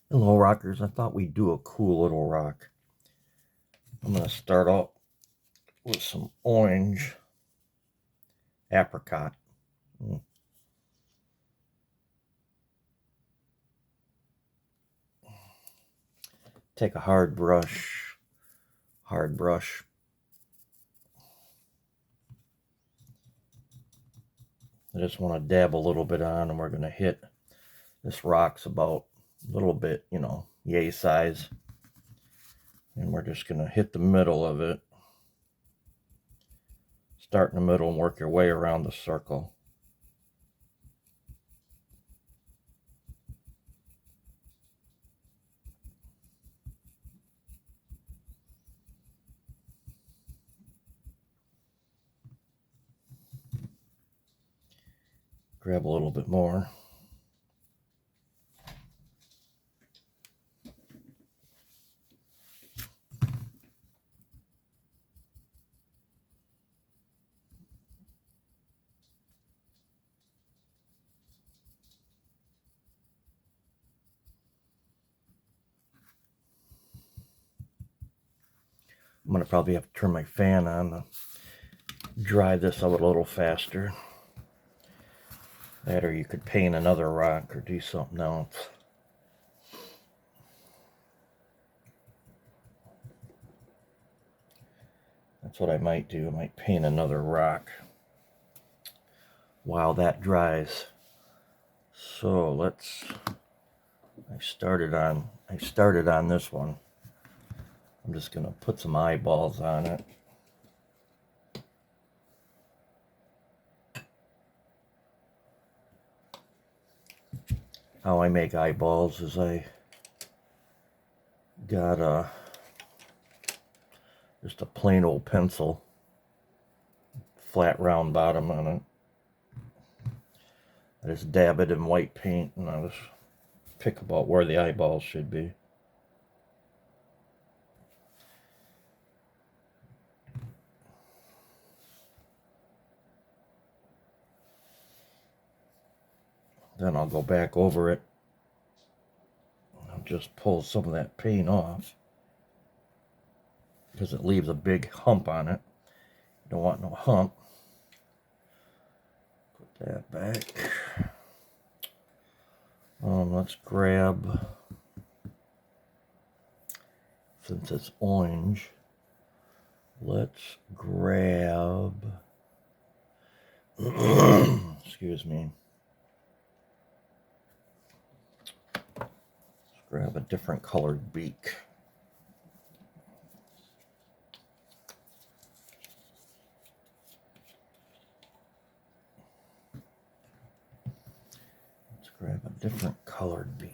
Hello, rockers. I thought we'd do a cool little rock. I'm going to start out with some orange apricot. Take a hard brush. I just want to dab a little bit on, and we're going to hit this rock's about a little bit, yay size. And we're just going to hit the middle of it. Start in the middle and work your way around the circle. Grab a little bit more. I'm going to probably have to turn my fan on to dry this out a little faster. That, or you could paint another rock or do something else. That's what I might do. I might paint another rock while that dries. So I started on this one. I'm just gonna put some eyeballs on it. How I make eyeballs is I got just a plain old pencil, flat round bottom on it. I just dab it in white paint and I just pick about where the eyeballs should be. Then I'll go back over it. I'll just pull some of that paint off because it leaves a big hump on it. You don't want no hump. Put that back. Let's grab, since it's orange, let's grab, excuse me, let's grab a different colored beak. Let's grab a different colored beak.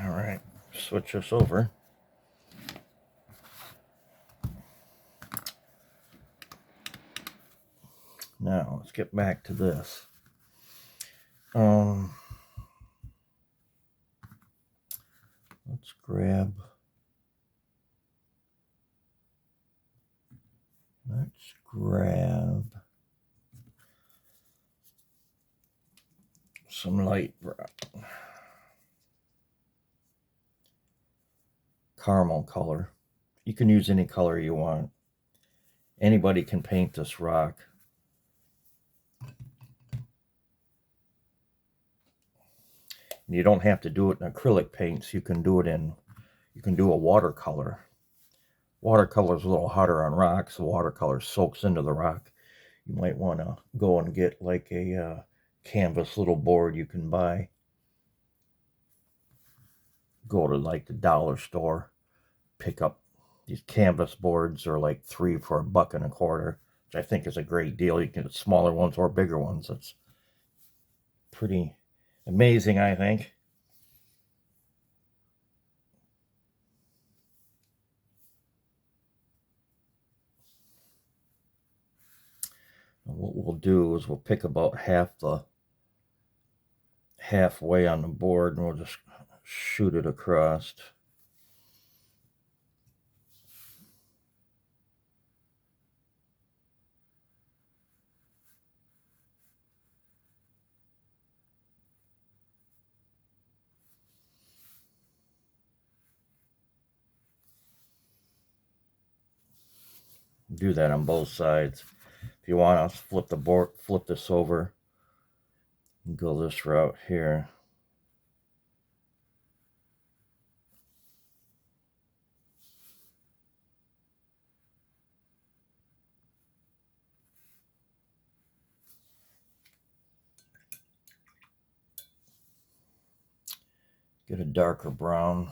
All right, switch this over. Now let's get back to this. Let's grab some light caramel color. You can use any color you want. Anybody can paint this rock. You don't have to do it in acrylic paints. You can do a watercolor. Watercolor is a little hotter on rocks. The watercolor soaks into the rock. You might want to go and get like a canvas little board you can buy. Go to like the dollar store, pick up these canvas boards, are like 3 for $1.25, which I think is a great deal. You can get smaller ones or bigger ones. That's pretty amazing, I think. And what we'll do is we'll pick about halfway on the board, and we'll just shoot it across. Do that on both sides. If you want, I'll flip this over and go this route here. Get a darker brown.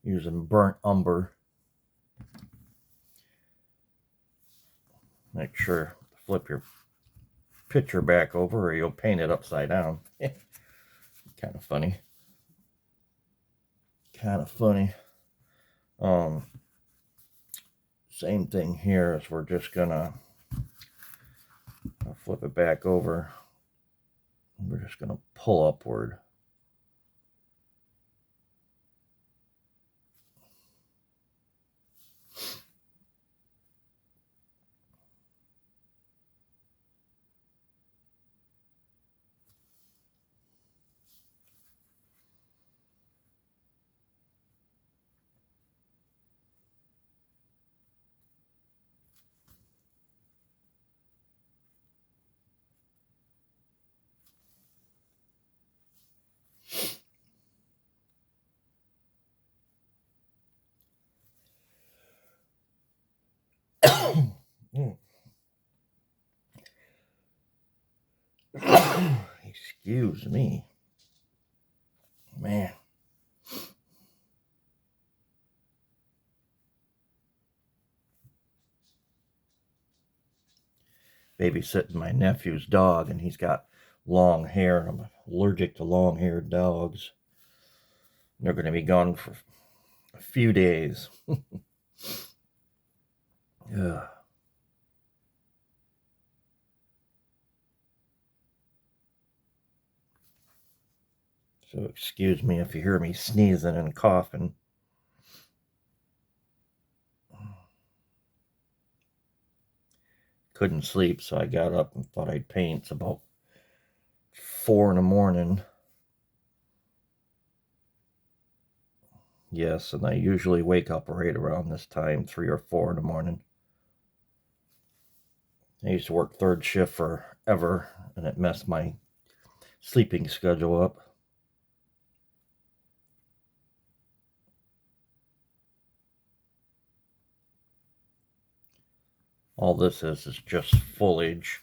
Using burnt umber. Make sure to flip your picture back over or you'll paint it upside down. Kind of funny. Kind of funny. Same thing here is we're just gonna flip it back over. We're just gonna pull upward. Excuse me. Man. Babysitting my nephew's dog, and he's got long hair. I'm allergic to long-haired dogs. They're going to be gone for a few days. Yeah. So excuse me if you hear me sneezing and coughing. Couldn't sleep, so I got up and thought I'd paint. It's about 4 in the morning. Yes, and I usually wake up right around this time, 3 or 4 in the morning. I used to work third shift forever, and it messed my sleeping schedule up. All this is just foliage,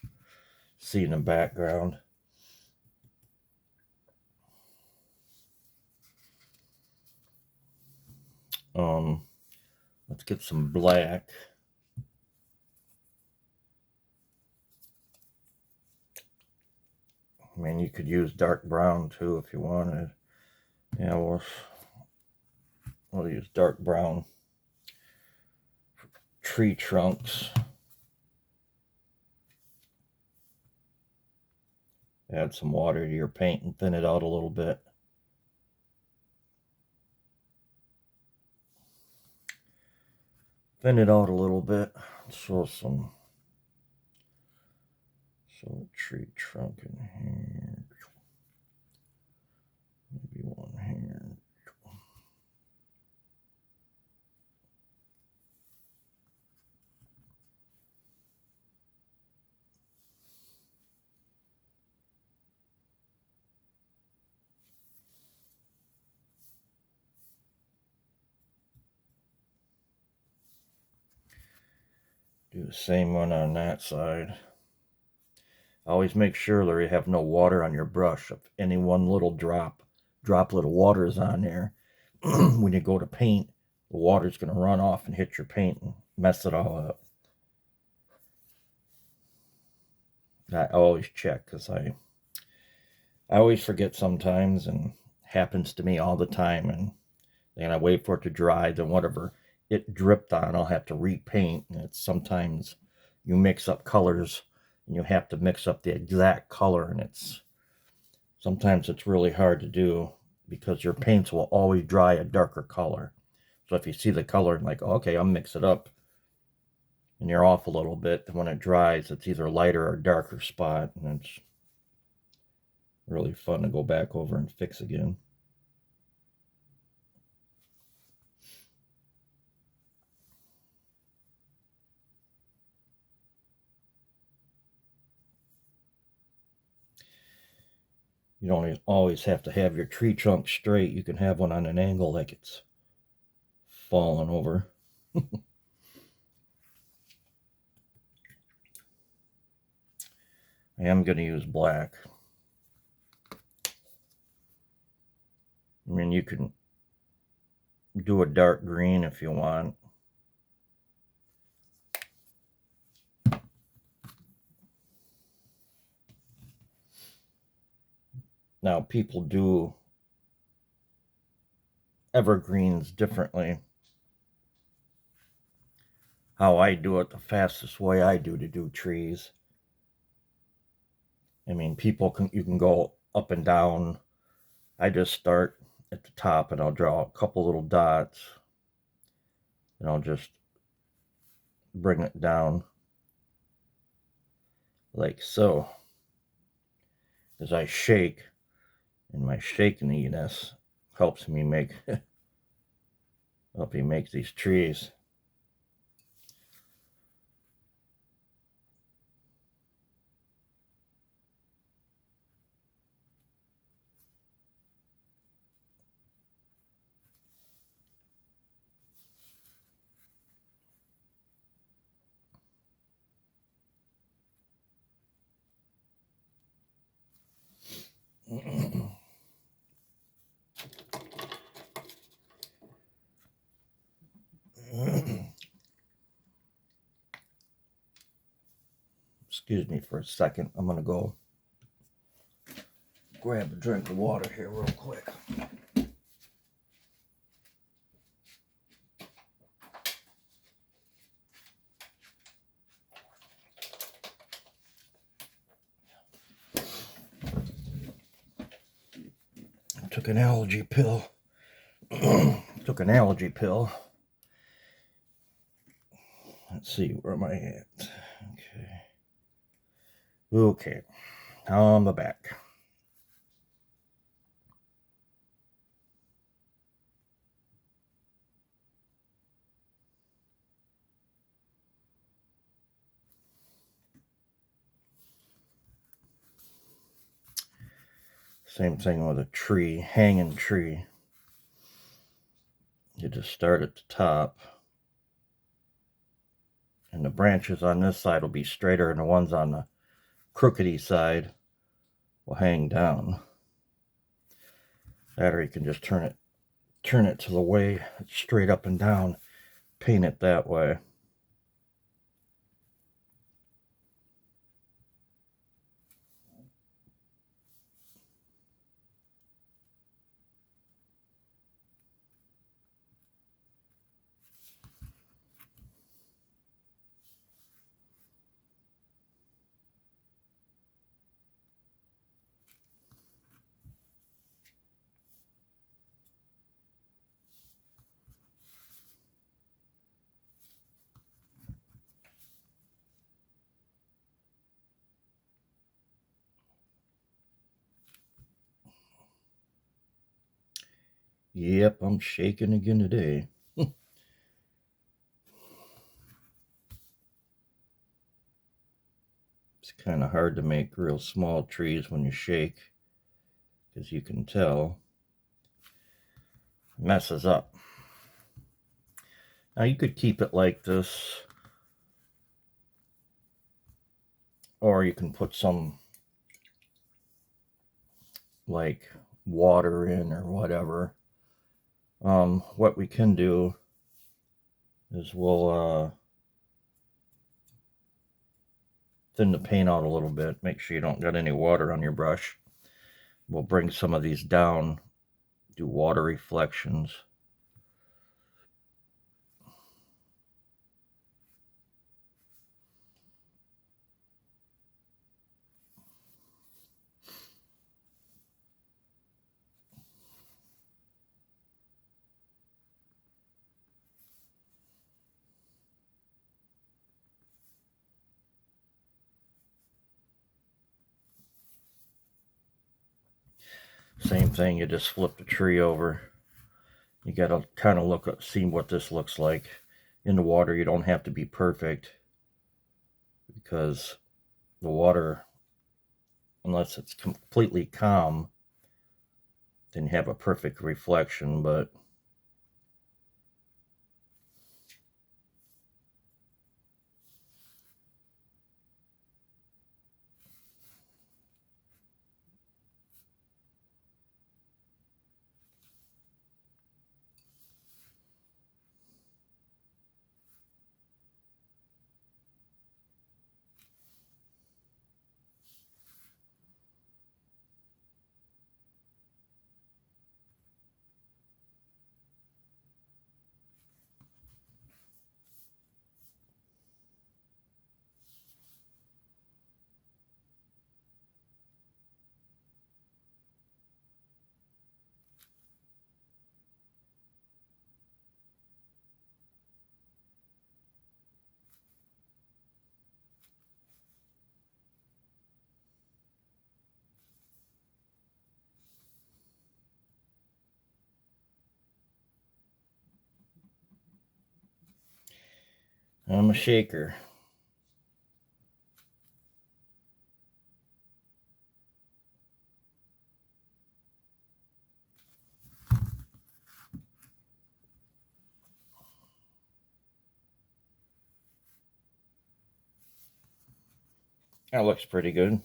see in the background. Let's get some black. I mean, you could use dark brown too if you wanted. Yeah, we'll use dark brown for tree trunks. Add some water to your paint and thin it out a little bit. Thin it out a little bit. So a tree trunk in here. Maybe one here. Do the same one on that side. Always make sure that you have no water on your brush. If any one little droplet of water is on there, when you go to paint, the water's going to run off and hit your paint and mess it all up. I always check because I always forget sometimes and Happens to me all the time, and then I wait for it to dry, then whatever it dripped on, I'll have to repaint. And it's sometimes you mix up colors and you have to mix up the exact color, and sometimes it's really hard to do because your paints will always dry a darker color. So if you see the color and like, okay, I'll mix it up, and you're off a little bit, then when it dries, it's either lighter or darker spot, and it's really fun to go back over and fix again. You don't always have to have your tree trunk straight. You can have one on an angle like it's falling over. I am going to use black. I mean, you can do a dark green if you want. Now, people do evergreens differently. How I do it, the fastest way I do to do trees. I mean, you can go up and down. I just start at the top and I'll draw a couple little dots, and I'll just bring it down like so. As I shake, and my shakiness helps me help me make these trees. Excuse me for a second. I'm gonna go grab a drink of water here real quick. I took an allergy pill. Took an allergy pill. Let's see, where am I at? Okay, on the back. Same thing with a tree, hanging tree. You just start at the top, and the branches on this side will be straighter, and the ones on the crookedy side will hang down. That, or you can just turn it to the way it's straight up and down, paint it that way. Yep, I'm shaking again today. It's kind of hard to make real small trees when you shake, as you can tell. It messes up. Now you could keep it like this, or you can put some like water in or whatever. What we can do is we'll thin the paint out a little bit. Make sure you don't got any water on your brush. We'll bring some of these down Do water reflections. Same thing, you just flip the tree over. You gotta kind of look at, see what this looks like. In the water, you don't have to be perfect, because the water, unless it's completely calm, then you have a perfect reflection. But I'm a shaker. That looks pretty good.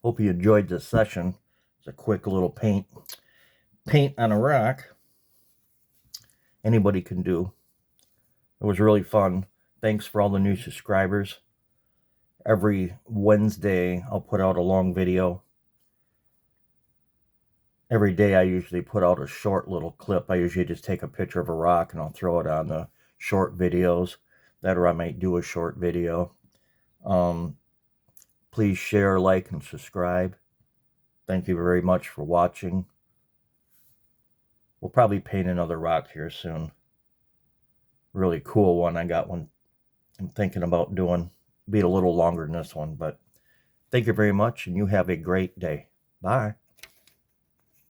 Hope you enjoyed this session. It's a quick little paint on a rock. Anybody can do. It was really fun. Thanks for all the new subscribers. Every Wednesday, I'll put out a long video. Every day, I usually put out a short little clip. I usually just take a picture of a rock and I'll throw it on the short videos. That, or I might do a short video. Please share, like, and subscribe. Thank you very much for watching. We'll probably paint another rock here soon. Really cool one. I got one I'm thinking about doing. Be a little longer than this one, but thank you very much, and you have a great day. Bye.